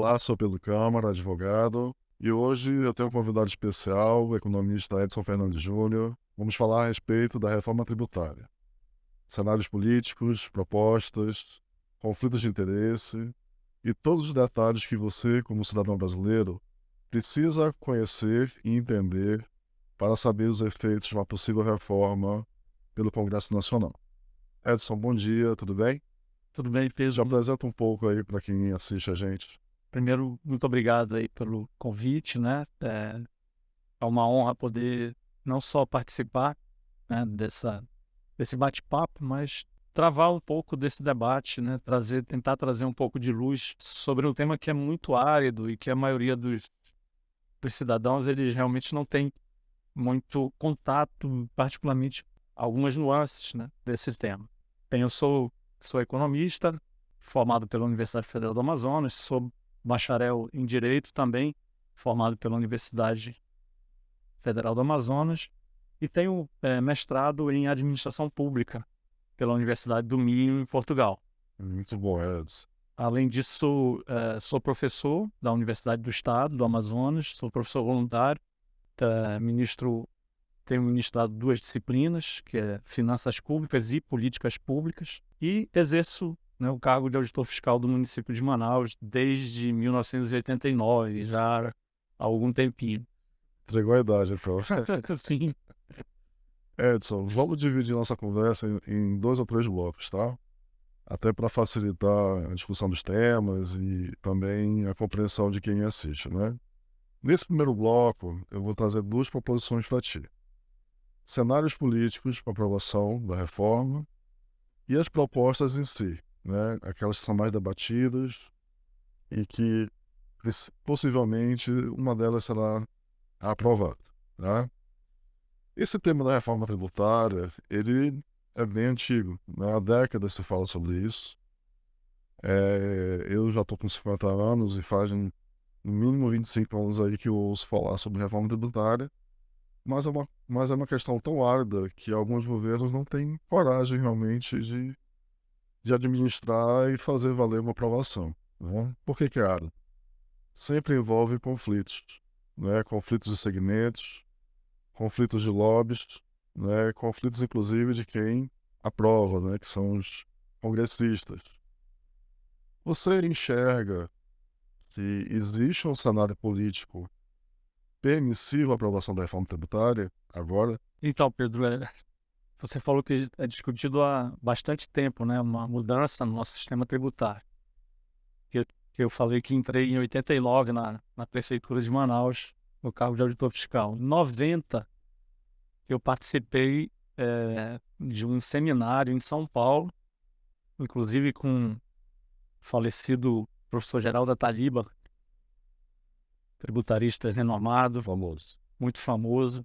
Olá, sou Pedro Câmara, advogado, e hoje eu tenho um convidado especial, o economista Edson Fernandes Júnior. Vamos falar a respeito da reforma tributária. Cenários políticos, propostas, conflitos de interesse e todos os detalhes que você, como cidadão brasileiro, precisa conhecer e entender para saber os efeitos de uma possível reforma pelo Congresso Nacional. Edson, bom dia, tudo bem? Tudo bem, Já Pedro? apresenta um pouco aí para quem assiste a gente. Primeiro, muito obrigado aí pelo convite, né? É uma honra poder não só participar, né, desse bate-papo, mas travar um pouco desse debate, né? Tentar trazer um pouco de luz sobre um tema que é muito árido e que a maioria dos cidadãos, eles realmente não tem muito contato, particularmente algumas nuances, né, desse tema. Bem, eu sou economista, formado pela Universidade Federal do Amazonas, sou bacharel em Direito também, formado pela Universidade Federal do Amazonas, e tenho mestrado em Administração Pública pela Universidade do Minho, em Portugal. Muito bom, Edson. Além disso, sou professor da Universidade do Estado do Amazonas, sou professor voluntário, tenho ministrado 2 disciplinas, que é Finanças Públicas e Políticas Públicas, e exerço, né, o cargo de auditor fiscal do município de Manaus desde 1989, já há algum tempinho. Entregou a idade, então. Sim, Edson, vamos dividir nossa conversa em 2 ou 3 blocos, tá? Até para facilitar a discussão dos temas e também a compreensão de quem assiste, né? Nesse primeiro bloco, eu vou trazer 2 proposições para ti. Cenários políticos para aprovação da reforma e as propostas em si, né? Aquelas que são mais debatidas e que possivelmente uma delas será aprovada, tá? Esse tema da reforma tributária, ele é bem antigo, né? Há décadas se fala sobre isso. Eu já estou com 50 anos e faz no mínimo 25 anos aí que eu ouço falar sobre reforma tributária, mas é uma questão tão árida que alguns governos não têm coragem realmente de administrar e fazer valer uma aprovação, né? Por que que é árida? Sempre envolve conflitos, né? Conflitos de segmentos, conflitos de lobbies, né? Conflitos inclusive de quem aprova, né? Que são os congressistas. Você enxerga que existe um cenário político permissivo à aprovação da reforma tributária agora? então, Pedro, você falou que é discutido há bastante tempo, né, uma mudança no nosso sistema tributário. Que eu falei que entrei em 89 na Prefeitura de Manaus, no cargo de auditor fiscal. Em 90, eu participei de um seminário em São Paulo, inclusive com o falecido professor Geraldo Ataliba, tributarista renomado, Famoso. muito famoso.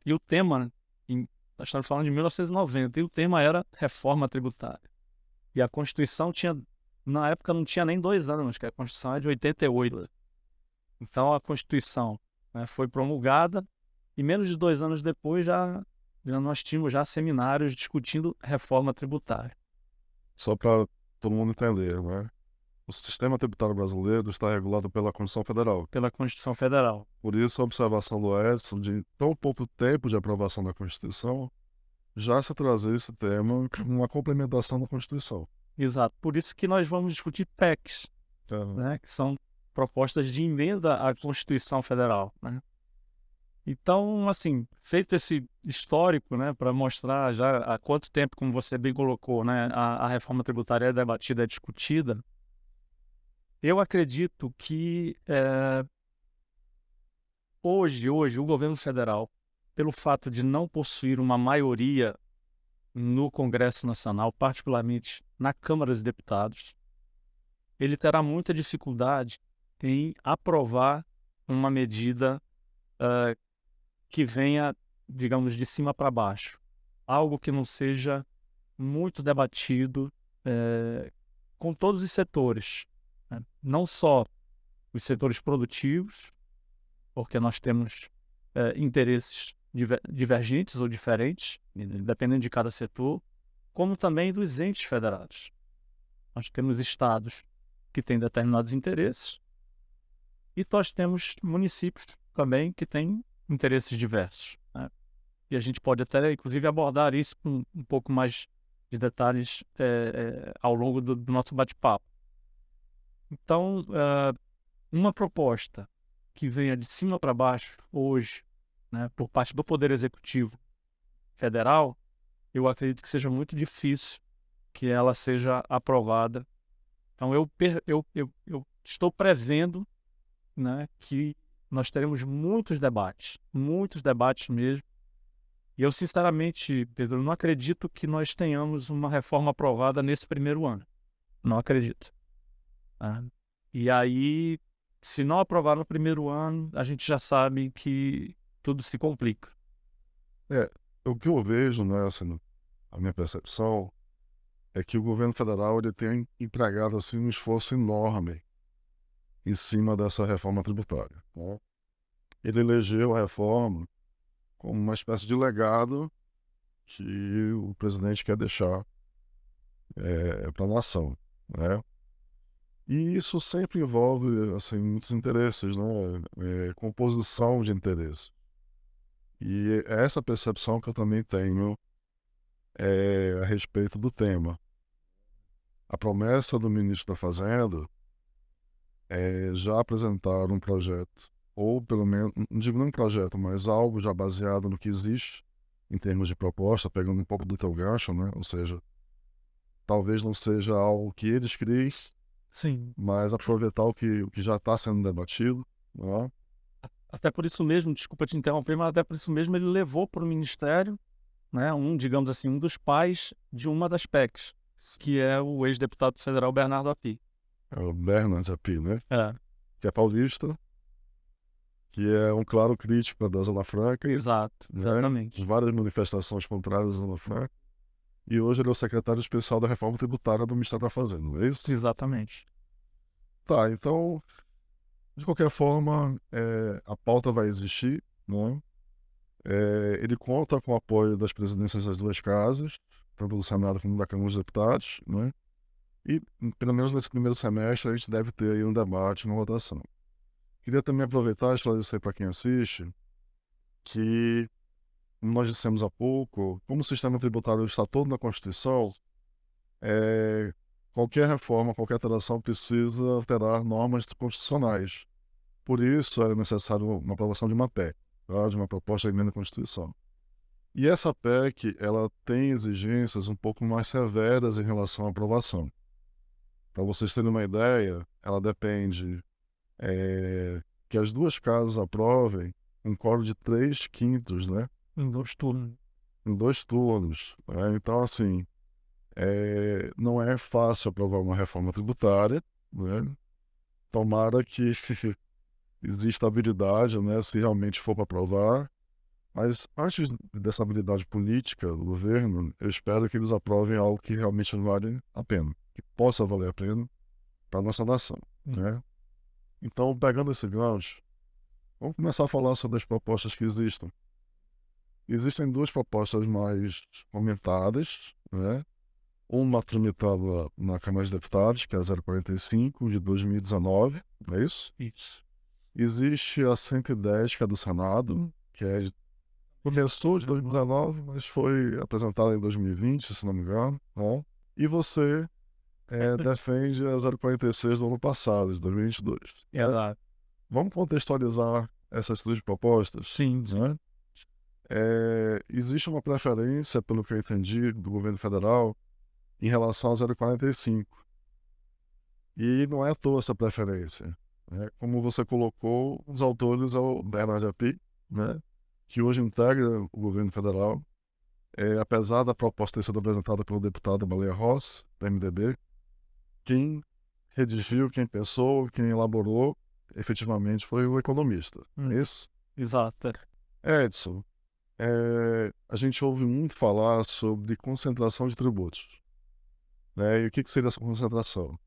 E o tema, nós estamos falando de 1990, e o tema era reforma tributária. E a Constituição na época não tinha nem 2 anos, que a Constituição é de 88. Então a Constituição, né, foi promulgada e menos de 2 anos depois já nós tínhamos já seminários discutindo reforma tributária. Só para todo mundo entender, né? O sistema tributário brasileiro está regulado pela Constituição Federal. Pela Constituição Federal. Por isso, a observação do Edson de tão pouco tempo de aprovação da Constituição já se trazer esse tema como uma complementação da Constituição. Exato. Por isso que nós vamos discutir PECs, Então, né, que são propostas de emenda à Constituição Federal, né? Então, assim, feito esse histórico, né, para mostrar já há quanto tempo, como você bem colocou, né, a reforma tributária é debatida, é discutida, eu acredito que hoje o governo federal, pelo fato de não possuir uma maioria no Congresso Nacional, particularmente na Câmara dos Deputados, ele terá muita dificuldade em aprovar uma medida que venha, digamos, de cima para baixo. Algo que não seja muito debatido com todos os setores, né? Não só os setores produtivos, porque nós temos interesses divergentes ou diferentes, dependendo de cada setor, como também dos entes federados. Nós temos estados que têm determinados interesses E nós temos municípios também que têm interesses diversos, né? E a gente pode até, inclusive, abordar isso com um pouco mais de detalhes ao longo do nosso bate-papo. Então, uma proposta que venha de cima para baixo hoje, né, por parte do Poder Executivo Federal, eu acredito que seja muito difícil que ela seja aprovada. Então, eu estou prevendo, né, que nós teremos muitos debates mesmo. E eu, sinceramente, Pedro, não acredito que nós tenhamos uma reforma aprovada nesse primeiro ano. Não acredito. Tá? E aí, se não aprovar no primeiro ano, a gente já sabe que tudo se complica. O que eu vejo, né, assim, a minha percepção é que o governo federal ele tem empregado assim, um esforço enorme em cima dessa reforma tributária, né? Ele elegeu a reforma como uma espécie de legado que o presidente quer deixar para a nação, né? E isso sempre envolve assim, muitos interesses, né? Composição de interesses. E é essa percepção que eu também tenho a respeito do tema. A promessa do ministro da Fazenda é já apresentar um projeto, ou pelo menos, não digo nem um projeto, mas algo já baseado no que existe em termos de proposta, pegando um pouco do teu gancho, né? Ou seja, talvez não seja algo que eles criem, Sim. mas aproveitar o que já está sendo debatido, né? Até por isso mesmo, desculpa te interromper, mas até por isso mesmo ele levou para o Ministério, né, digamos assim, um dos pais de uma das PECs, que é o ex-deputado federal Bernardo Api. É o Bernard Api, né? É, Que é paulista, que é um claro crítico da Zona Franca, exato, né? exatamente. Várias manifestações contrárias à Zona Franca. E hoje ele é o secretário especial da reforma tributária do Ministério da Fazenda, não é isso? Exatamente. Tá, então, de qualquer forma, a pauta vai existir, né? Ele conta com o apoio das presidências das duas casas, tanto do Senado como da Câmara dos Deputados, né? E, pelo menos nesse primeiro semestre, a gente deve ter aí um debate, uma votação. Queria também aproveitar e esclarecer para quem assiste que, como nós dissemos há pouco, como o sistema tributário está todo na Constituição, qualquer reforma, qualquer alteração precisa alterar normas constitucionais. Por isso, era necessário uma aprovação de uma PEC, tá? De uma proposta de emenda à Constituição. E essa PEC, ela tem exigências um pouco mais severas em relação à aprovação. Para vocês terem uma ideia, ela depende que as duas casas aprovem um quórum de 3/5, né? Em 2 turnos. Em 2 turnos, né? Então, assim, não é fácil aprovar uma reforma tributária, né? Tomara que exista habilidade, né? Se realmente for para aprovar. Mas antes dessa habilidade política do governo, eu espero que eles aprovem algo que realmente vale a pena, que possa valer a pena para a nossa nação, né? Então, pegando esse gancho, vamos começar a falar sobre as propostas que existem. Existem duas propostas mais comentadas, né? Uma tramitada na Câmara dos Deputados, que é a 045 de 2019, não é isso? Isso. Existe a 110, que é do Senado, que começou de 2019, mas foi apresentada em 2020, se não me engano, né? E você defende a 046 do ano passado, de 2022. Exato. Vamos contextualizar essas três propostas? Sim. Né? Existe uma preferência, pelo que eu entendi, do governo federal em relação ao 045. E não é à toa essa preferência, né? Como você colocou, os autores é o Bernard Api, né? Que hoje integra o governo federal. Apesar da proposta ter sido apresentada pelo deputado Baleia Rossi, do MDB, quem redigiu, quem pensou, quem elaborou, efetivamente foi o economista. É isso? Exato. Edson, a gente ouve muito falar sobre concentração de tributos, né? E o que seria essa concentração?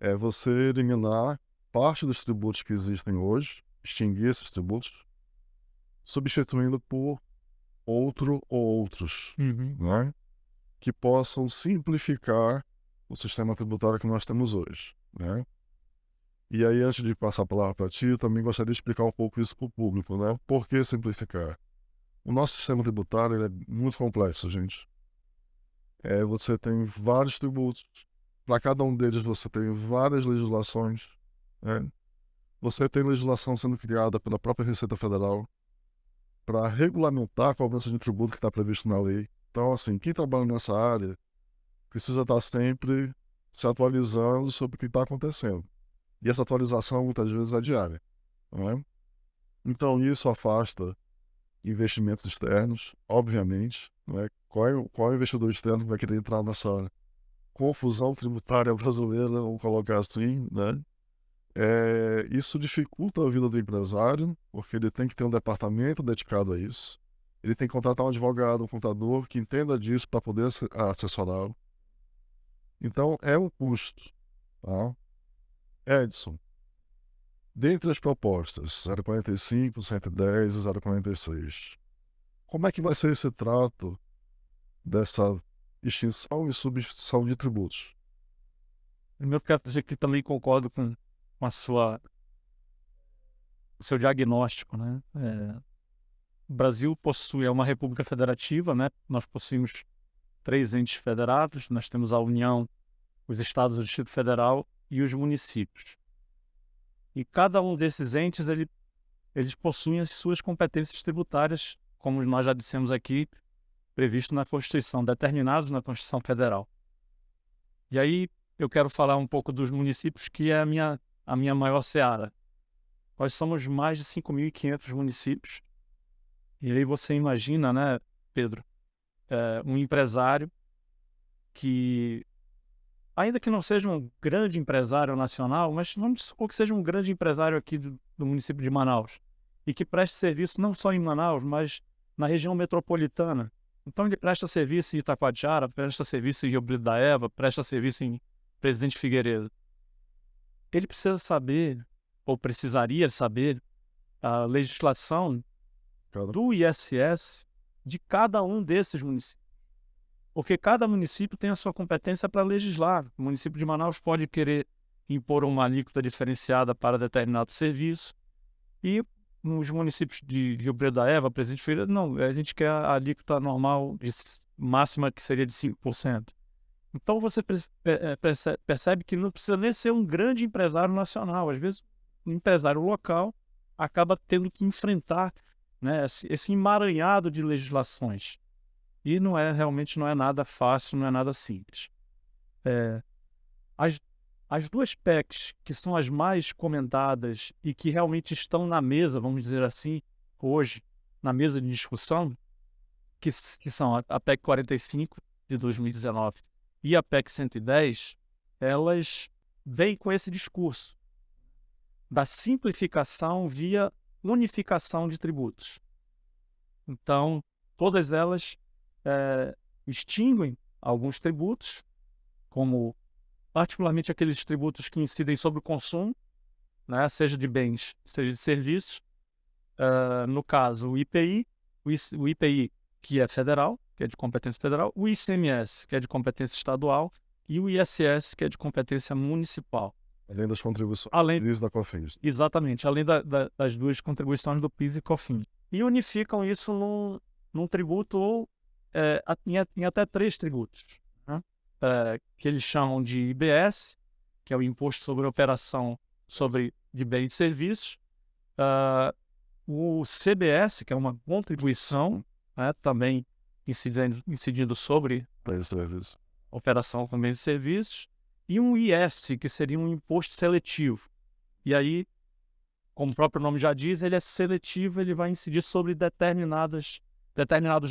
É você eliminar parte dos tributos que existem hoje, extinguir esses tributos, substituindo por outro ou outros, né? Que possam simplificar o sistema tributário que nós temos hoje, né? E aí, antes de passar a palavra para ti, eu também gostaria de explicar um pouco isso para o público, né? Por que simplificar? O nosso sistema tributário ele é muito complexo, gente. Você tem vários tributos, para cada um deles você tem várias legislações, né? Você tem legislação sendo criada pela própria Receita Federal para regulamentar a cobrança de tributo que está previsto na lei. Então, assim, quem trabalha nessa área precisa estar sempre se atualizando sobre o que está acontecendo. E essa atualização, muitas vezes, é diária, não é? Então, isso afasta investimentos externos, obviamente, não é? Qual é o investidor externo que vai querer entrar nessa confusão tributária brasileira, vamos colocar assim, né? Isso dificulta a vida do empresário, porque ele tem que ter um departamento dedicado a isso. Ele tem que contratar um advogado, um contador que entenda disso para poder assessorá-lo. Então, é um custo, tá? Edson, dentre as propostas 045, 110 e 046, como é que vai ser esse trato dessa extinção e substituição de tributos? Primeiro, quero dizer que também concordo com o seu diagnóstico, né? O Brasil é uma república federativa, né? Nós possuímos 3 entes federados, nós temos a União, os estados do Distrito Federal e os municípios. E cada um desses entes, eles possuem as suas competências tributárias, como nós já dissemos aqui, previsto na Constituição, determinados na Constituição Federal. E aí eu quero falar um pouco dos municípios, que é a minha maior seara. Nós somos mais de 5.500 municípios. E aí você imagina, né, Pedro, um empresário que, ainda que não seja um grande empresário nacional, mas vamos supor que seja um grande empresário aqui do município de Manaus, e que preste serviço não só em Manaus, mas na região metropolitana. Então ele presta serviço em Itacoatiara, presta serviço em Rio Brilho da Eva, presta serviço em Presidente Figueiredo. Ele precisa saber, ou precisaria saber, a legislação do ISS de cada um desses municípios. Porque cada município tem a sua competência para legislar. O município de Manaus pode querer impor uma alíquota diferenciada para determinado serviço, e nos municípios de Rio Brilho da Eva, Presidente Figueiredo, não, a gente quer a alíquota normal, máxima, que seria de 5%. Então você percebe que não precisa nem ser um grande empresário nacional. Às vezes, um empresário local acaba tendo que enfrentar, né, esse emaranhado de legislações. E realmente não é nada fácil, não é nada simples. As duas PECs que são as mais comentadas e que realmente estão na mesa, vamos dizer assim, hoje, na mesa de discussão, que são a PEC 45 de 2019 e a PEC 110, elas vêm com esse discurso da simplificação via unificação de tributos. Então, todas elas extinguem alguns tributos, como particularmente aqueles tributos que incidem sobre o consumo, né, seja de bens, seja de serviços. No caso, o IPI, o IPI, que é federal, que é de competência federal, o ICMS, que é de competência estadual, e o ISS, que é de competência municipal. Além das contribuições do PIS e da COFINS. Exatamente, além das duas contribuições do PIS e COFINS. E unificam isso num tributo ou em até 3 tributos, né? Que eles chamam de IBS, que é o Imposto sobre Operação de Bens e Serviços, o CBS, que é uma contribuição, né, também incidindo sobre operação com bens e serviços, e um IS, que seria um imposto seletivo. E aí, como o próprio nome já diz, ele é seletivo, ele vai incidir sobre determinados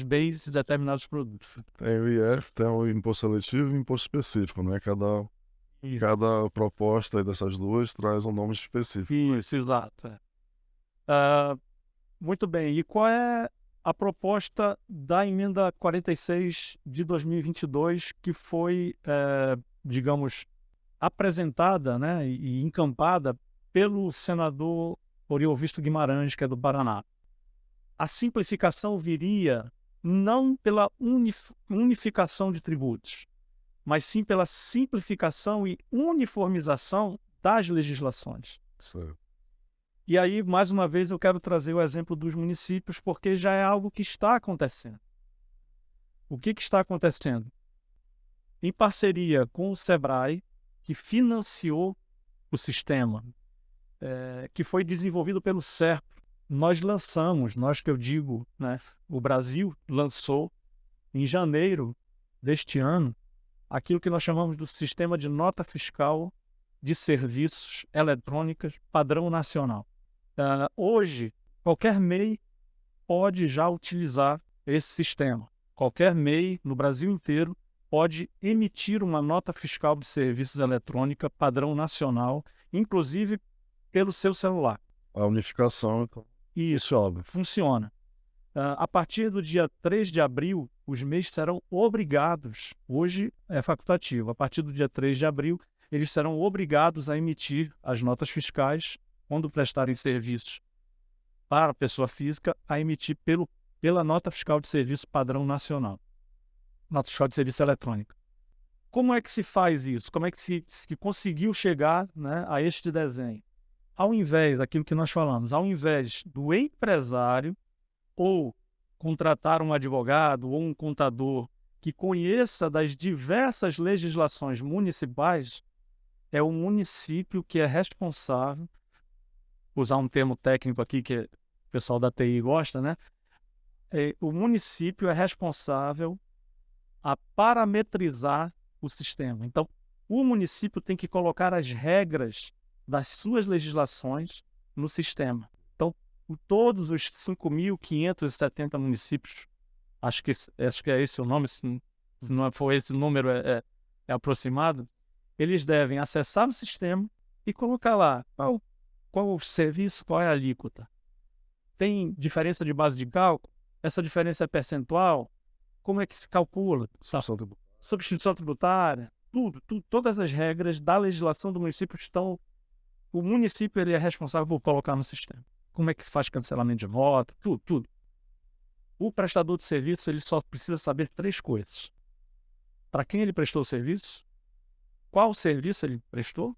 bens e determinados produtos. Tem o IF, tem o imposto seletivo e o imposto específico, né? Cada proposta dessas duas traz um nome específico. Isso, exato. Muito bem, e qual é a proposta da emenda 46 de 2022 que foi, digamos, apresentada, né, e encampada pelo senador Oriovisto Guimarães, que é do Paraná? A simplificação viria não pela unificação de tributos, mas sim pela simplificação e uniformização das legislações. Certo. E aí, mais uma vez, eu quero trazer o exemplo dos municípios, porque já é algo que está acontecendo. O que está acontecendo? Em parceria com o SEBRAE, que financiou o sistema, que foi desenvolvido pelo SERP, nós que eu digo, né, o Brasil lançou em janeiro deste ano aquilo que nós chamamos do Sistema de Nota Fiscal de Serviços Eletrônicas Padrão Nacional. Hoje, qualquer MEI pode já utilizar esse sistema. Qualquer MEI no Brasil inteiro pode emitir uma nota fiscal de serviços eletrônica padrão nacional, inclusive pelo seu celular. A unificação, então, Isso funciona. funciona. A partir do dia 3 de abril, os MEIs serão obrigados, hoje é facultativo, a partir do dia 3 de abril, eles serão obrigados a emitir as notas fiscais, quando prestarem serviços para a pessoa física, a emitir pela nota fiscal de serviço padrão nacional. Nota fiscal de serviço eletrônica. Como é que se faz isso? Como é que se conseguiu chegar, né, a este desenho? Ao invés daquilo que nós falamos, ao invés do empresário ou contratar um advogado ou um contador que conheça das diversas legislações municipais, é o município que é responsável, usar um termo técnico aqui que o pessoal da TI gosta, né? O município é responsável a parametrizar o sistema. Então, o município tem que colocar as regras das suas legislações no sistema. Então, todos os 5.570 municípios, acho que é esse o nome, se não for esse número é aproximado, eles devem acessar o sistema e colocar lá qual o serviço, qual é a alíquota. Tem diferença de base de cálculo? Essa diferença é percentual? Como é que se calcula? Substituição tributária? Todas as regras da legislação do município estão... O município ele é responsável por colocar no sistema. Como é que se faz cancelamento de nota? Tudo. O prestador de serviço ele só precisa saber 3 coisas. Para quem ele prestou o serviço, qual serviço ele prestou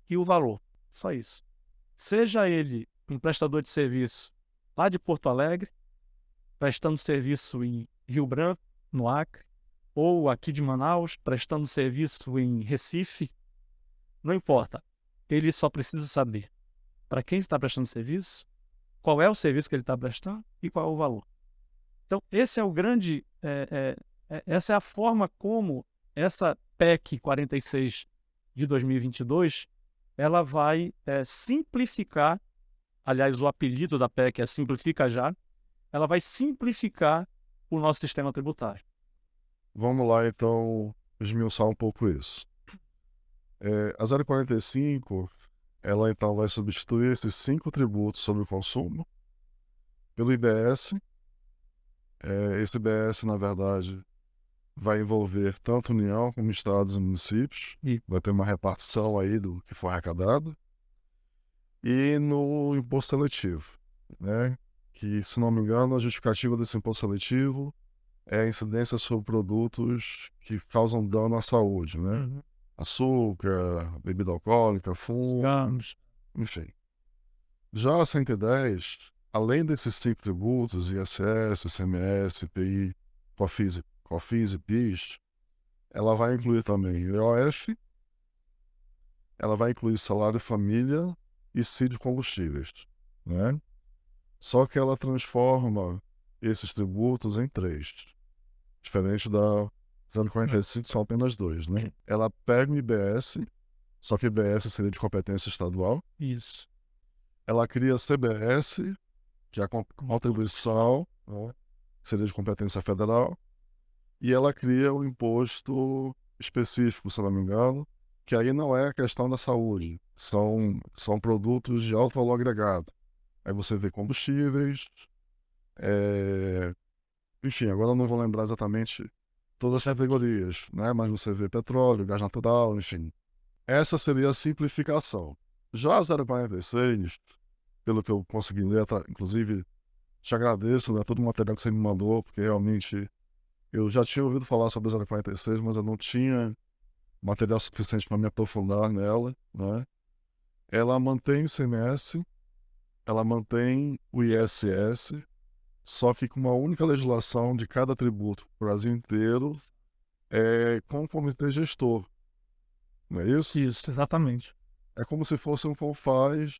e o valor. Só isso. Seja ele um prestador de serviço lá de Porto Alegre, prestando serviço em Rio Branco, no Acre, ou aqui de Manaus, prestando serviço em Recife, não importa. Ele só precisa saber para quem ele está prestando serviço, qual é o serviço que ele está prestando e qual é o valor. Então, esse é o grande... essa é a forma como essa PEC 46 de 2022 ela vai simplificar, aliás, o apelido da PEC é Simplifica Já, ela vai simplificar o nosso sistema tributário. Vamos lá, então, esmiuçar um pouco isso. A 045, ela então vai substituir esses 5 tributos sobre o consumo pelo IBS. Esse IBS, na verdade, vai envolver tanto União como estados e municípios. Vai ter uma repartição aí do que for arrecadado. E no imposto seletivo, né? Que, se não me engano, a justificativa desse imposto seletivo é a incidência sobre produtos que causam dano à saúde, né? Uhum. Açúcar, bebida alcoólica, fumo, enfim. Já a 110, além desses 5 tributos, ISS, ICMS, IPI, COFINS e PIS, ela vai incluir também IOF, ela vai incluir salário família e CID combustíveis, né? Só que ela transforma esses tributos em 3, diferente da 045, são apenas 2, né? Ela pega o IBS, só que o IBS seria de competência estadual. Isso. Ela cria a CBS, que é a contribuição, né? Seria de competência federal. E ela cria um imposto específico, se não me engano, que aí não é a questão da saúde, são produtos de alto valor agregado. Aí você vê combustíveis, enfim, agora eu não vou lembrar exatamente todas as categorias, né? Mas você vê petróleo, gás natural, enfim. Essa seria a simplificação. Já a 046, pelo que eu consegui ler, inclusive te agradeço, né, todo o material que você me mandou, porque realmente eu já tinha ouvido falar sobre a 046, mas eu não tinha material suficiente para me aprofundar nela, né? ela mantém o ICMS, ela mantém o ISS, só que com uma única legislação de cada tributo para o Brasil inteiro, com o comitê gestor, não é isso? Isso, exatamente. É como se fosse um CONFAS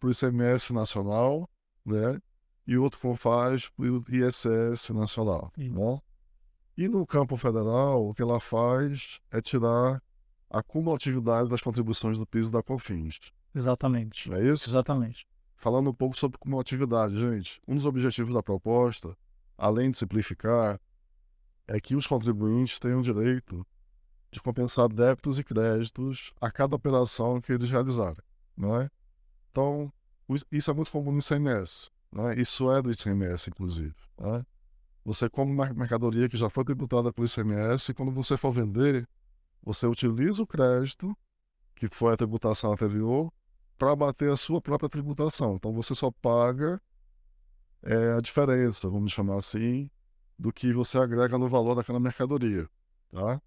para o ICMS nacional, né? E outro CONFAS para o ISS nacional, né? E no campo federal, o que ela faz é tirar a cumulatividade das contribuições do PIS e da COFINS. Exatamente. Não é isso? Exatamente. Falando um pouco sobre cumulatividade, gente, um dos objetivos da proposta, além de simplificar, é que os contribuintes tenham direito de compensar débitos e créditos a cada operação que eles realizarem, não é? Então, isso é muito comum no ICMS, né? Isso é do ICMS, inclusive, né? Você compra uma mercadoria que já foi tributada pelo ICMS e quando você for vender, você utiliza o crédito, que foi a tributação anterior, para abater a sua própria tributação. Então, você só paga a diferença, vamos chamar assim, do que você agrega no valor daquela mercadoria, tá?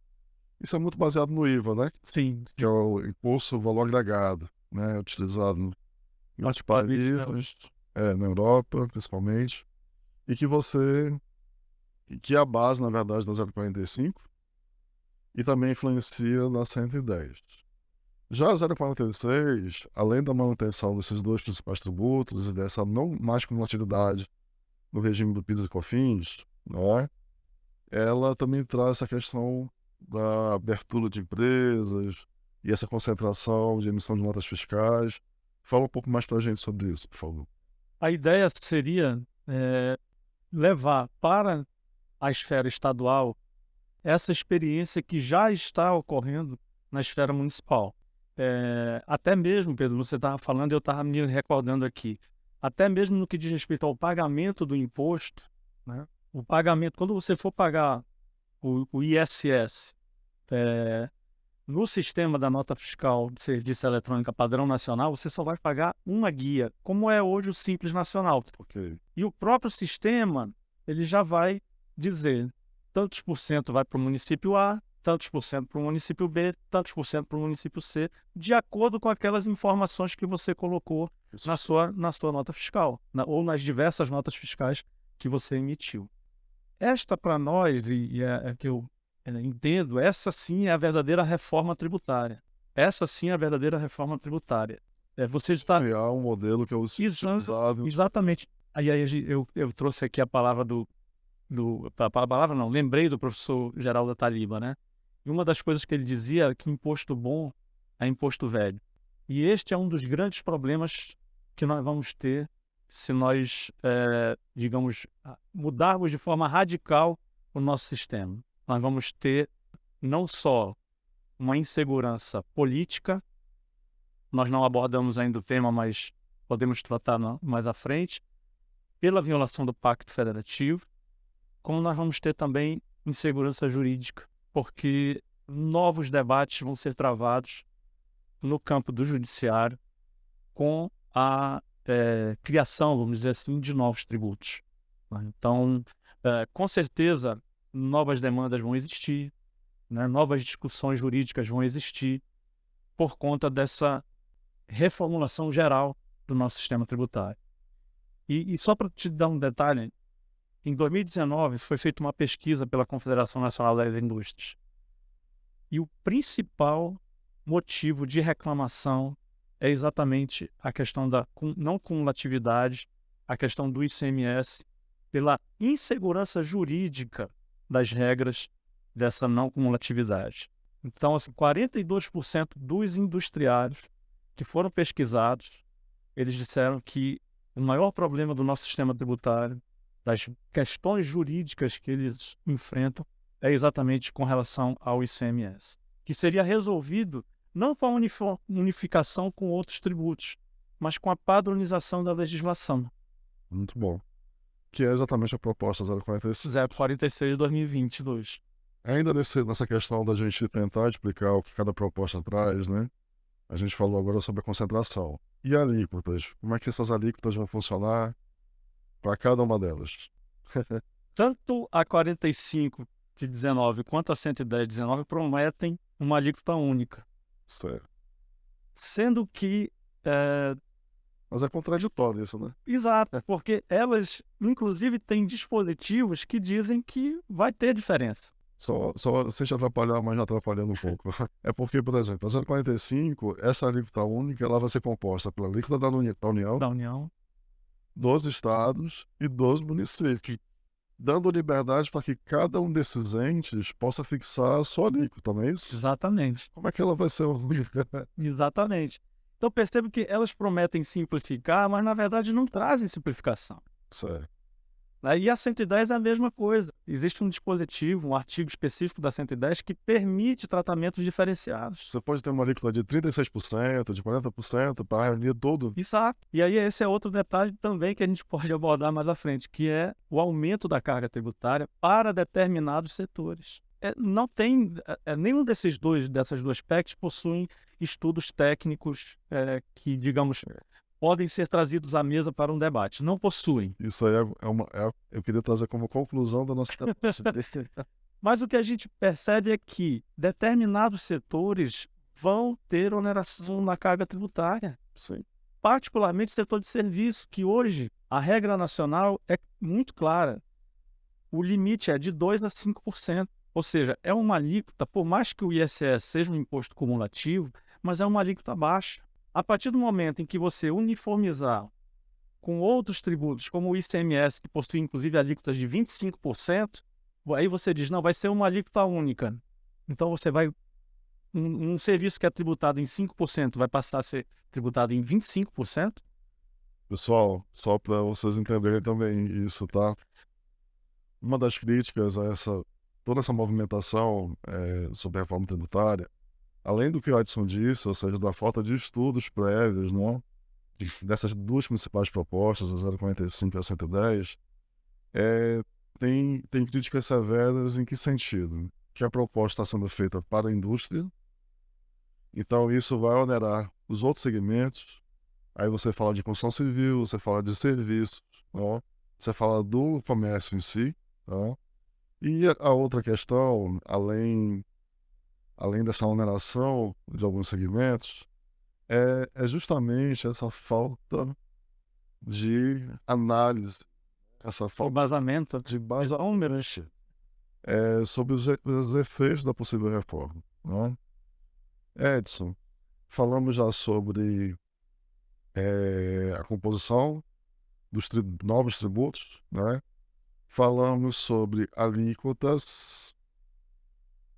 Isso é muito baseado no IVA, né? Sim. Que é o Imposto ao Valor Agregado, né? Utilizado em outros países, na Europa, principalmente, e que é a base, na verdade, da 0,45 e também influencia na 110. Já a 0,46, além da manutenção desses dois principais tributos e dessa não mais cumulatividade no regime do PIS e COFINS, não é? Ela também traz essa questão da abertura de empresas e essa concentração de emissão de notas fiscais. Fala um pouco mais para a gente sobre isso, por favor. A ideia seria levar para a esfera estadual essa experiência que já está ocorrendo na esfera municipal. Até mesmo, Pedro, você estava falando e eu estava me recordando aqui, até mesmo no que diz respeito ao pagamento do imposto, né? O pagamento, quando você for pagar o ISS, no sistema da nota fiscal de serviço eletrônica padrão nacional, você só vai pagar uma guia, como é hoje o Simples Nacional. Ok. E o próprio sistema, ele já vai dizer tantos por cento vai para o município A, tantos por cento para o município B, tantos por cento para o município C, de acordo com aquelas informações que você colocou na sua nota fiscal, ou nas diversas notas fiscais que você emitiu. Esta, para nós, e é que eu entendo, essa sim é a verdadeira reforma tributária. Essa sim é a verdadeira reforma tributária. Você está... Criar um modelo que é utilizado. Exatamente. Aí eu trouxe aqui a palavra a palavra não, lembrei do professor Geraldo Taliba, né? E uma das coisas que ele dizia é que imposto bom é imposto velho. E este é um dos grandes problemas que nós vamos ter se nós, digamos, mudarmos de forma radical o nosso sistema. Nós vamos ter não só uma insegurança política, nós não abordamos ainda o tema, mas podemos tratar mais à frente, pela violação do Pacto Federativo, como nós vamos ter também insegurança jurídica, porque novos debates vão ser travados no campo do judiciário com a criação, vamos dizer assim, de novos tributos. Então, com certeza, novas demandas vão existir, né? Novas discussões jurídicas vão existir por conta dessa reformulação geral do nosso sistema tributário. E só para te dar um detalhe, em 2019 foi feita uma pesquisa pela Confederação Nacional das Indústrias. E o principal motivo de reclamação é exatamente a questão da não cumulatividade, a questão do ICMS, pela insegurança jurídica das regras dessa não cumulatividade. Então, assim, 42% dos industriários que foram pesquisados, eles disseram que o maior problema do nosso sistema tributário, das questões jurídicas que eles enfrentam, é exatamente com relação ao ICMS, que seria resolvido não com a unificação com outros tributos, mas com a padronização da legislação. Muito bom. Que é exatamente a proposta 046. 046 de 2022. Ainda nessa questão da gente tentar explicar o que cada proposta traz, né? A gente falou agora sobre a concentração. E alíquotas? Como é que essas alíquotas vão funcionar para cada uma delas? Tanto a 45 de 19 quanto a 110 de 19 prometem uma alíquota única. Certo. sendo que Mas é contraditório isso, né? exato, porque elas inclusive têm dispositivos que dizem que vai ter diferença. Só sem te atrapalhar, mas já atrapalhando um pouco. É porque, por exemplo, a 0,45, essa alíquota única, ela vai ser composta pela alíquota da União, Da União. dos estados e dos municípios, dando liberdade para que cada um desses entes possa fixar a sua alíquota, não é isso? Exatamente. Como é que ela vai ser única? Exatamente. Então percebo que elas prometem simplificar, mas na verdade não trazem simplificação. Certo. Né? E a 110 é a mesma coisa. Existe um dispositivo, um artigo específico da 110 que permite tratamentos diferenciados. Você pode ter uma alíquota de 36%, de 40% para reunir todo. Exato. E aí esse é outro detalhe também que a gente pode abordar mais à frente, que é o aumento da carga tributária para determinados setores. Não tem nenhum dessas duas PECs possuem estudos técnicos que, digamos, podem ser trazidos à mesa para um debate. Não possuem. Isso aí eu queria trazer como conclusão da nossa debate. Mas o que a gente percebe é que determinados setores vão ter oneração na carga tributária. Sim. Particularmente o setor de serviço, que hoje a regra nacional é muito clara. O limite é de 2% a 5%. Ou seja, é uma alíquota, por mais que o ISS seja um imposto cumulativo, mas é uma alíquota baixa. A partir do momento em que você uniformizar com outros tributos, como o ICMS, que possui inclusive alíquotas de 25%, aí você diz, não, vai ser uma alíquota única. Então você vai... Um serviço que é tributado em 5% vai passar a ser tributado em 25%. Pessoal, só para vocês entenderem também isso, tá? Uma das críticas a toda essa movimentação sobre a reforma tributária, além do que o Edson disse, ou seja, da falta de estudos prévios, né, dessas duas principais propostas, a 0,45 e a 110, tem críticas severas em que sentido? Que a proposta está sendo feita para a indústria, então isso vai onerar os outros segmentos. Aí você fala de construção civil, você fala de serviços, né? Você fala do comércio em si, tá? E a outra questão, além dessa oneração de alguns segmentos, é justamente essa falta de análise, essa O falta vazamento de de números. sobre os efeitos da possível reforma, né? Edson, falamos já sobre a composição dos novos tributos, né? Falamos sobre alíquotas.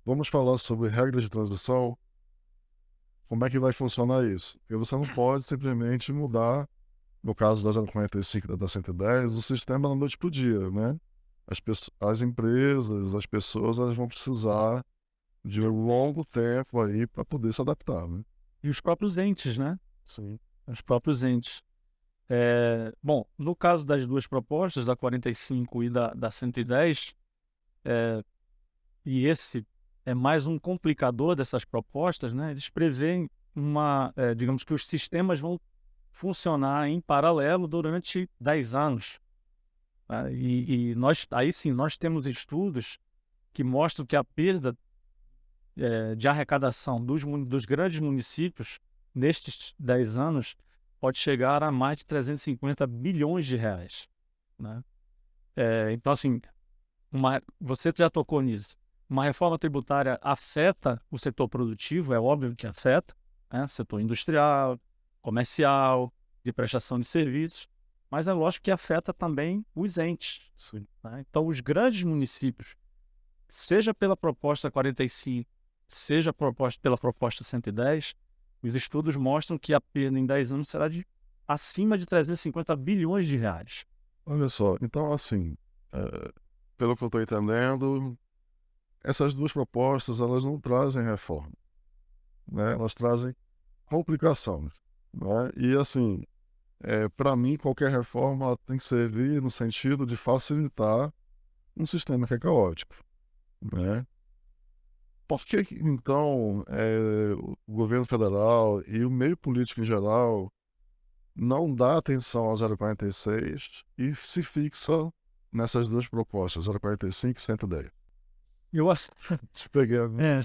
Vamos falar sobre regras de transição. Como é que vai funcionar isso? Porque você não pode simplesmente mudar, no caso da 0,45 e da 110, o sistema da noite para o dia, né? As empresas, as pessoas, elas vão precisar de um longo tempo aí para poder se adaptar, né? E os próprios entes, né? Sim. Os próprios entes. Bom, no caso das duas propostas, da 45 e da 110, e esse é mais um complicador dessas propostas, né? Eles prevêem digamos que os sistemas vão funcionar em paralelo durante 10 anos. Tá? E aí sim, nós temos estudos que mostram que a perda de arrecadação dos grandes municípios nestes 10 anos pode chegar a mais de 350 bilhões de reais. Né? Então, assim, você já tocou nisso. Uma reforma tributária afeta o setor produtivo, é óbvio que afeta, né? Setor industrial, comercial, de prestação de serviços, mas é lógico que afeta também os entes. Sim. Né? Então, os grandes municípios, seja pela proposta 45, seja pela proposta 110, os estudos mostram que a perda em 10 anos será de acima de 350 bilhões de reais. Olha só, então assim, pelo que eu estou entendendo, essas duas propostas, elas não trazem reforma, né? Elas trazem complicação, né? E assim, para mim, qualquer reforma ela tem que servir no sentido de facilitar um sistema que é caótico, né? Por que então o governo federal e o meio político em geral não dá atenção ao 0,46 e se fixa nessas duas propostas, 0,45 e 110? Eu acho. Te peguei agora.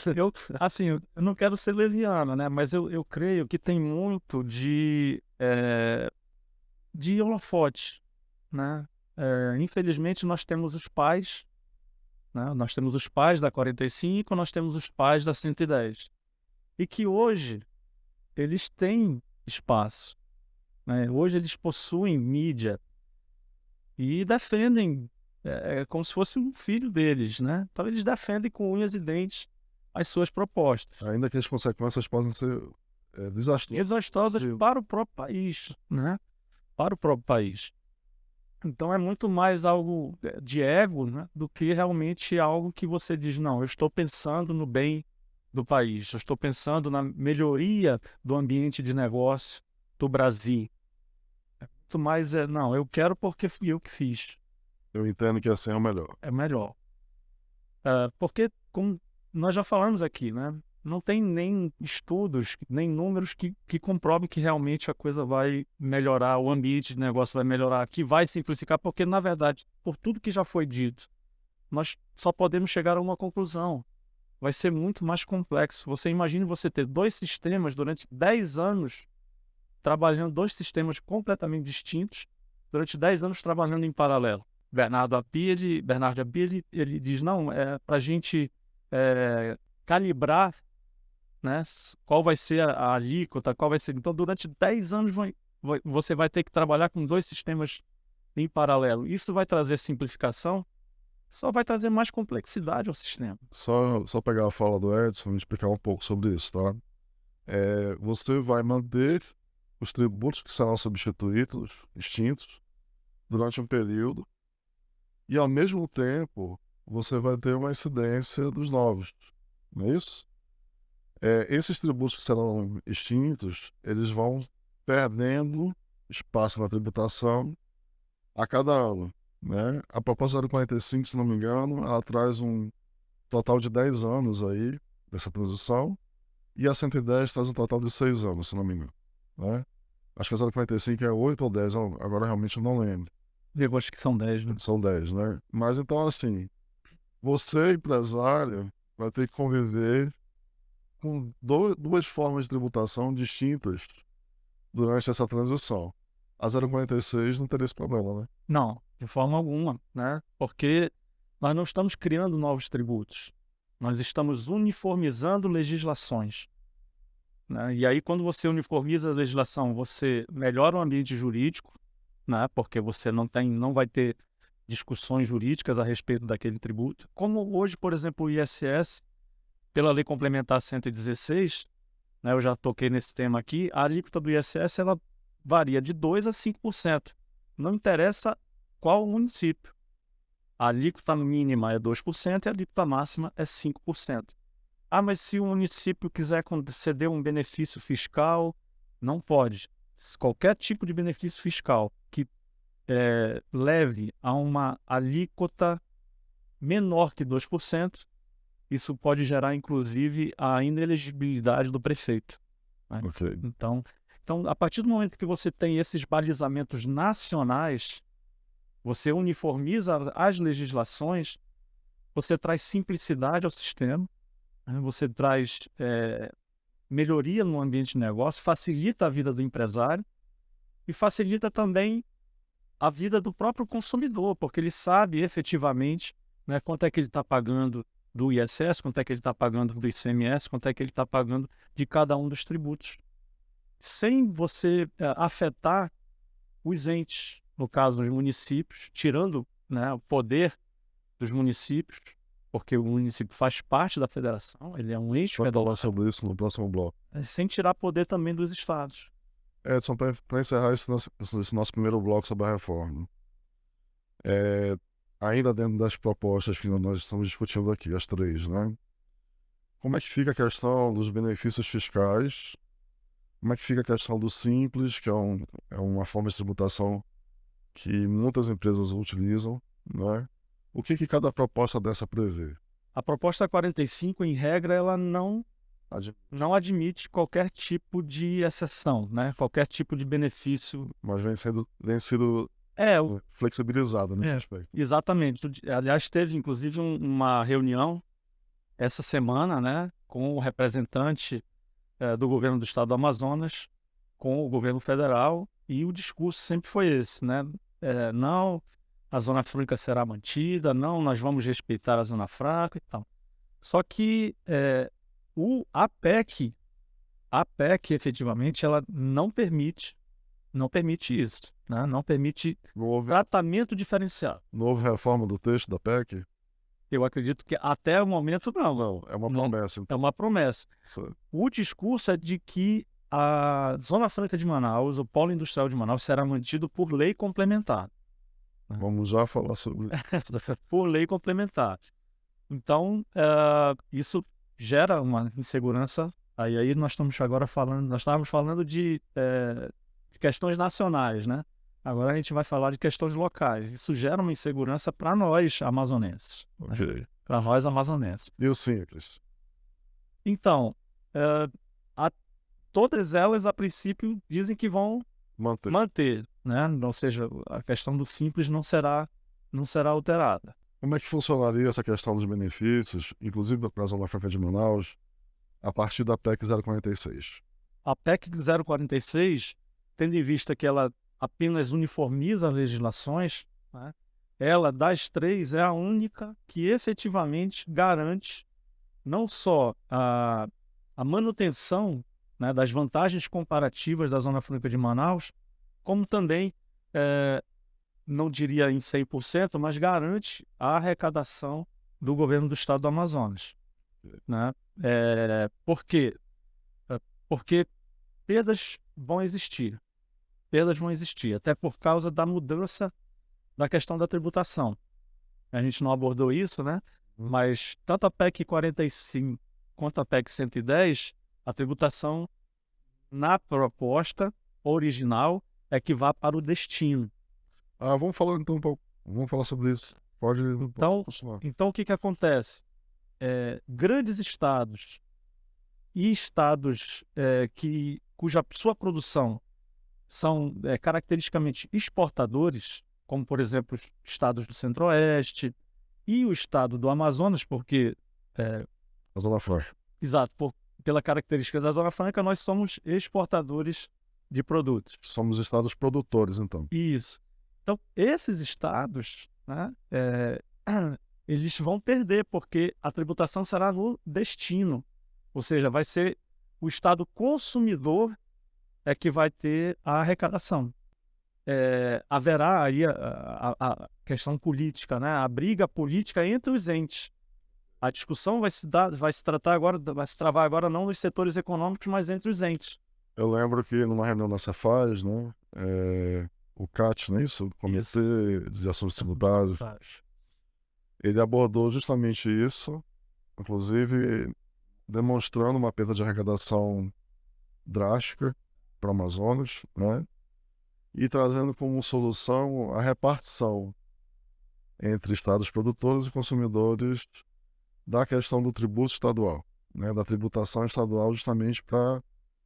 Assim, eu não quero ser leviano, né? Mas eu creio que tem muito de holofote, né? Infelizmente, nós temos os pais, né? Nós temos os pais da 45, nós temos os pais da 110. E que hoje eles têm espaço, né? Hoje eles possuem mídia e defendem como se fosse um filho deles, né? Então eles defendem com unhas e dentes as suas propostas. Ainda que as consequências possam ser desastrosas. Desastrosas Sim. para o próprio país, né? Para o próprio país. Então é muito mais algo de ego, né? Do que realmente algo que você diz, não, eu estou pensando no bem do país, eu estou pensando na melhoria do ambiente de negócio do Brasil. Muito mais não, eu quero porque fui eu que fiz. Eu entendo que assim é o melhor. É melhor. Porque, como nós já falamos aqui, né? Não tem nem estudos, nem números que comprovem que realmente a coisa vai melhorar, o ambiente de negócio vai melhorar, que vai simplificar, porque, na verdade, por tudo que já foi dito, nós só podemos chegar a uma conclusão. Vai ser muito mais complexo. Você imagine você ter dois sistemas durante 10 anos, trabalhando dois sistemas completamente distintos, durante 10 anos trabalhando em paralelo. Bernardo Api, ele diz, não, para a gente calibrar, né, qual vai ser a alíquota, qual vai ser. Então, durante 10 anos você vai ter que trabalhar com dois sistemas em paralelo. Isso vai trazer simplificação? Só vai trazer mais complexidade ao sistema. Só pegar a fala do Edson e explicar um pouco sobre isso, tá? Você vai manter os tributos que serão substituídos, extintos, durante um período, e ao mesmo tempo você vai ter uma incidência dos novos, não é isso? Esses tributos que serão extintos, eles vão perdendo espaço na tributação a cada ano, né? A proposta 045, se não me engano, ela traz um total de 10 anos aí dessa transição, e a 110 traz um total de 6 anos, se não me engano, né? Acho que a 045 é 8 ou 10, agora realmente eu não lembro. Eu acho que são 10, né? São 10, né? Mas então, assim, você, empresário, vai ter que conviver com duas formas de tributação distintas durante essa transição. A 046 não teria esse problema, né? Não, de forma alguma, né? Porque nós não estamos criando novos tributos. Nós estamos uniformizando legislações, né? E aí, quando você uniformiza a legislação, você melhora o ambiente jurídico, né? Porque você não vai ter discussões jurídicas a respeito daquele tributo. Como hoje, por exemplo, o ISS, pela Lei Complementar 116, né, eu já toquei nesse tema aqui, a alíquota do ISS ela varia de 2% a 5%. Não interessa qual o município. A alíquota mínima é 2% e a alíquota máxima é 5%. Ah, mas se o município quiser conceder um benefício fiscal, não pode. Qualquer tipo de benefício fiscal que leve a uma alíquota menor que 2%, isso pode gerar, inclusive, a inelegibilidade do prefeito, né? Ok. Então, a partir do momento que você tem esses balizamentos nacionais, você uniformiza as legislações, você traz simplicidade ao sistema, né? Você traz melhoria no ambiente de negócio, facilita a vida do empresário e facilita também a vida do próprio consumidor, porque ele sabe efetivamente, né, quanto é que ele está pagando do ISS, quanto é que ele está pagando do ICMS, quanto é que ele está pagando de cada um dos tributos, sem você afetar os entes, no caso dos municípios, tirando, né, o poder dos municípios, porque o município faz parte da federação, ele é um ente Vamos federal, falar sobre isso no próximo bloco. sem tirar poder também dos estados. Edson, para encerrar esse nosso primeiro bloco sobre a reforma, ainda dentro das propostas que nós estamos discutindo aqui, as três, né? Como é que fica a questão dos benefícios fiscais? Como é que fica a questão do Simples, que é uma forma de tributação que muitas empresas utilizam, né? O que cada proposta dessa prevê? A proposta 45, em regra, ela não admite qualquer tipo de exceção, né? Qualquer tipo de benefício. Mas vem sendo flexibilizado nesse aspecto. Exatamente. Aliás, teve inclusive uma reunião essa semana, né, com o representante do governo do estado do Amazonas, com o governo federal, e o discurso sempre foi esse, né? Não, a Zona Franca será mantida, não, nós vamos respeitar a Zona Franca e tal. Só que a PEC efetivamente, ela não permite isso, né? Não permite Não houve, tratamento diferenciado. não houve reforma do texto da PEC? Eu acredito que até o momento não. Não, é uma Não. promessa. É Então. uma promessa. Isso- O discurso é de que a Zona Franca de Manaus, o Polo Industrial de Manaus, será mantido por lei complementar. Vamos já falar sobre Por lei complementar. Então, isso gera uma insegurança. Aí nós estamos agora falando, nós estávamos falando de questões nacionais, né? Agora a gente vai falar de questões locais. Isso gera uma insegurança para nós amazonenses. Ok. Para nós amazonenses. E o simples? Então, todas elas, a princípio, dizem que vão manter, né? Ou seja, a questão do simples não será alterada. Como é que funcionaria essa questão dos benefícios, inclusive para a Zona Franca de Manaus, a partir da PEC 046? A PEC 046, tendo em vista que ela apenas uniformiza as legislações, né? Ela, das três, é a única que efetivamente garante não só a manutenção, né, das vantagens comparativas da Zona Franca de Manaus, como também, não diria em 100%, mas garante a arrecadação do governo do estado do Amazonas, né? Por quê? Porque perdas vão existir, até por causa da mudança da questão da tributação. A gente não abordou isso, né? Mas tanto a PEC 45 quanto a PEC 110, a tributação na proposta original é que vá para o destino. Vamos falar então um pouco. Vamos falar sobre isso. Pode continuar. Então o que acontece? Grandes estados e estados cuja sua produção são caracteristicamente exportadores, como por exemplo os estados do Centro-Oeste e o estado do Amazonas, porque A Zona Franca. exato, pela característica da Zona Franca, nós somos exportadores de produtos. Somos estados produtores, então. Isso. Então, esses estados, né, eles vão perder, porque a tributação será no destino. Ou seja, vai ser o estado consumidor que vai ter a arrecadação. Haverá aí a questão política, né, a briga política entre os entes. A discussão vai se travar agora não nos setores econômicos, mas entre os entes. Eu lembro que numa reunião da Cefaz, né, o CAT, não é isso? O Comitê de Assuntos Tributários, ele abordou justamente isso, inclusive demonstrando uma perda de arrecadação drástica para o Amazonas, né, e trazendo como solução a repartição entre estados produtores e consumidores da questão do tributo estadual, né, da tributação estadual, justamente para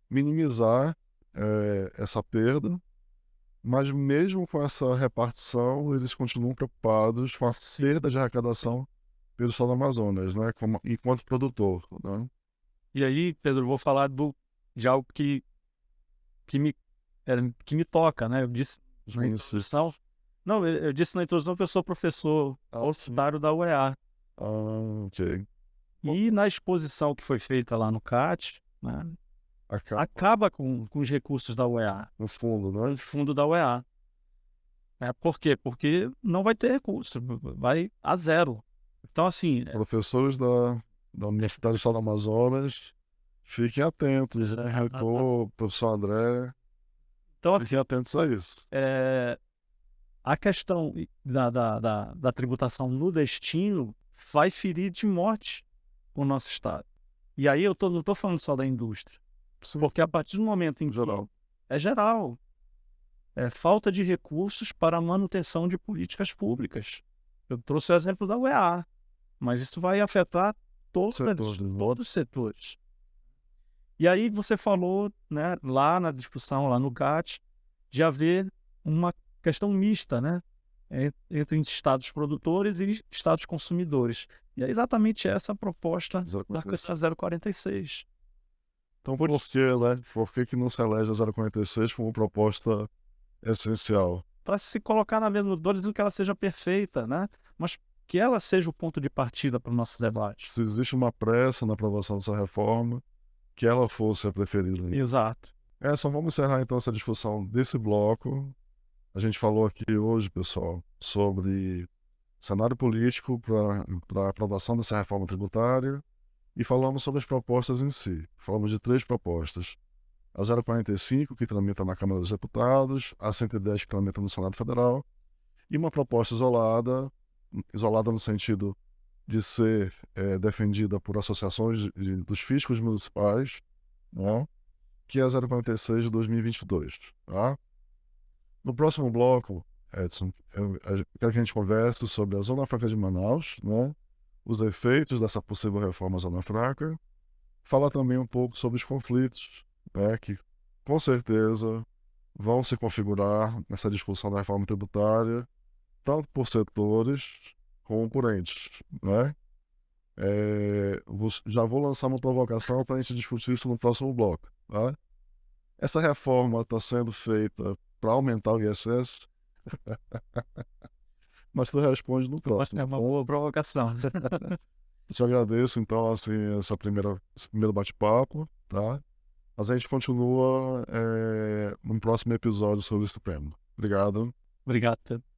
minimizar essa perda, mas mesmo com essa repartição, eles continuam preocupados com a perda de arrecadação pelo estado do Amazonas, né, enquanto produtor, né? E aí, Pedro, eu vou falar de algo que me toca, né? Eu disse na introdução. Não, eu disse na introdução que eu sou professor universitário da UEA. Ok. E na exposição que foi feita lá no CAT, né, acaba com os recursos da UEA. No fundo, né? No fundo da UEA. Por quê? Porque não vai ter recurso, vai a zero. Então, assim... Professores da Universidade do Estado do Amazonas, fiquem atentos, né? Reitor, professor André, então, fiquem atentos a isso. A questão da tributação no destino vai ferir de morte o nosso estado. E aí eu não estou falando só da indústria. Sim. Porque a partir do momento em que... É geral. É falta de recursos para a manutenção de políticas públicas. Eu trouxe o exemplo da UEA, mas isso vai afetar todos os setores. E aí você falou, né, lá na discussão, lá no CAT, de haver uma questão mista, né? entre estados produtores e estados consumidores. E é exatamente essa a proposta da 046. Então, por que, né? Por que não se elege a 046 como proposta essencial? Para se colocar na mesma, não dizendo que ela seja perfeita, né? Mas que ela seja o ponto de partida para o nosso debate. Se existe uma pressa na aprovação dessa reforma, que ela fosse a preferida. Exato. Só vamos encerrar então essa discussão desse bloco. A gente falou aqui hoje, pessoal, sobre cenário político para a aprovação dessa reforma tributária e falamos sobre as propostas em si. Falamos de 3 propostas. A 045, que tramita na Câmara dos Deputados, a 110, que tramita no Senado Federal, e uma proposta isolada no sentido de ser defendida por associações dos fiscos municipais, né, que é a 046 de 2022. Tá? No próximo bloco, Edson, eu quero que a gente converse sobre a Zona Franca de Manaus, né, os efeitos dessa possível reforma Zona Franca, fala também um pouco sobre os conflitos, né, que com certeza vão se configurar nessa discussão da reforma tributária, tanto por setores como por entes, né? Já vou lançar uma provocação para a gente discutir isso no próximo bloco, tá? Essa reforma está sendo feita para aumentar o ISS, mas tu responde no próximo. É uma boa provocação. Eu te agradeço, então, assim, esse primeiro bate-papo, tá? Mas a gente continua no próximo episódio sobre esse tema. Obrigado. Obrigado, Pedro.